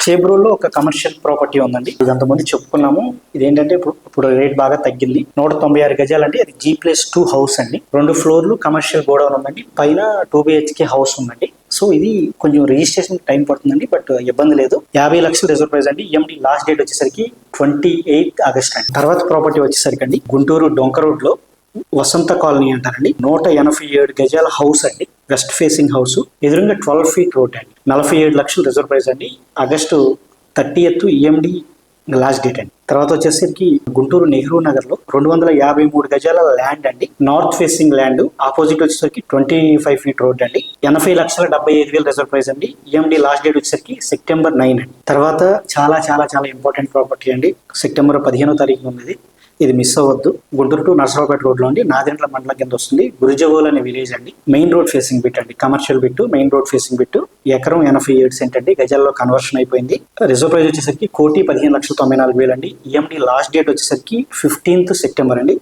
చేబ్రోల్లో ఒక commercial property ఉందండి. ఇది అంతకుముందు చెప్పుకున్నాము. ఇదేంటంటే ఇప్పుడు రేట్ బాగా తగ్గింది. 196 గజాలు అండి. అది G+2 హౌస్ అండి. 2 ఫ్లోర్లు కమర్షియల్ గోడౌన్ ఉందండి. పైన 2 BHK హౌస్ ఉందండి. సో ఇది కొంచెం రిజిస్ట్రేషన్ టైం పడుతుందండి, బట్ ఇబ్బంది లేదు. 50 లక్షలు రిజర్వ్ ప్రైస్ అండి. EMD లాస్ట్ డేట్ వచ్చేసరికి 28 ఆగస్ట్ అండి. తర్వాత ప్రాపర్టీ వచ్చేసరికి అండి గుంటూరు డొంక రోడ్ లో వసంత కాలనీ అంటారండి. 187 గజాల హౌస్ అండి. వెస్ట్ ఫేసింగ్ హౌస్, ఎదురుగా 12 ఫీట్ రోడ్ అండి. 47 లక్షలు రిజర్వ్ ప్రైస్ అండి. August 30th EMD last date అండి. తర్వాత వచ్చేసరికి గుంటూరు నెహ్రూ నగర్ లో 253 గజాల ల్యాండ్ అండి. నార్త్ ఫేసింగ్ ల్యాండ్, ఆపోజిట్ వచ్చేసరికి 25 ఫీట్ రోడ్ అండి. 80,75,000 రిజర్వ్ ప్రైస్ అండి. EMD లాస్ట్ డేట్ వచ్చేసరికి September 9 అండి. తర్వాత చాలా చాలా చాలా ఇంపార్టెంట్ ప్రాపర్టీ అండి. September 15వ తారీఖున ఉన్నది. ఇది మిస్ అవ్వద్దు. గుంటూరు టు నర్సరావుపేట రోడ్ లో అండి. నాదెండ్ల మండలం కింద వస్తుంది. గురిజగోల్ అనే విలేజ్ అండి. మెయిన్ రోడ్ ఫేసింగ్ బిట్ అండి. Commercial bit, main road facing bit. ఎకరం 87 సెంట్ అండి. గజాల్లో కన్వర్షన్ అయిపోయింది. రిజర్వ్ ప్రైస్ వచ్చేసరికి 1,15,94,000 అండి. EMD లాస్ట్ డేట్ వచ్చేసరికి 15th September అండి.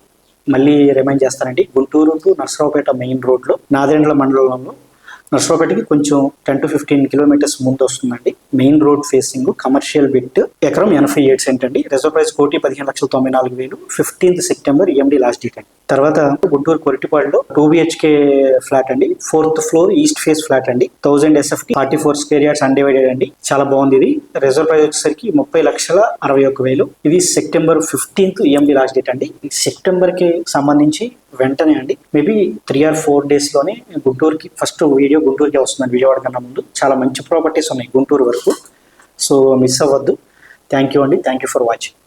మళ్ళీ రిమైండ్ చేస్తానండి. Guntur to Narasaraopet main road లో నాదెండ్ల మండలంలో, నర్సరావుపేటకి కొంచెం 10 to 15 కిలోమీటర్స్ ముందు వస్తుందండి. Main road facing, commercial bit, ఎకరం 87 సెంట్ అండి. Reserve price 1,15,94,000. 15th September EMD last date అండి. తర్వాత గుంటూరు కొరిటిపాడులో 2 BHK ఫ్లాట్ అండి. 4th floor east face flat అండి. 1000 SFT, 44 స్క్వేర్ యార్డ్స్ అన్డివైడెడ్ అండి. చాలా బాగుంది ఇది. రిజర్వ్ ప్రైస్ వచ్చేసరికి 30,61,000. ఇది September 15th EMD last date అండి. సెప్టెంబర్ కి సంబంధించి వెంటనే అండి, మేబీ 3 or 4 days లోనే గుంటూరుకి ఫస్ట్ వీడియో గుంటూరుకి వస్తుందండి. విజయవాడ కన్నా ముందు చాలా మంచి ప్రాపర్టీస్ ఉన్నాయి గుంటూరు వరకు. సో మిస్ అవ్వద్దు. థ్యాంక్ యూ అండి. Thank you for watching.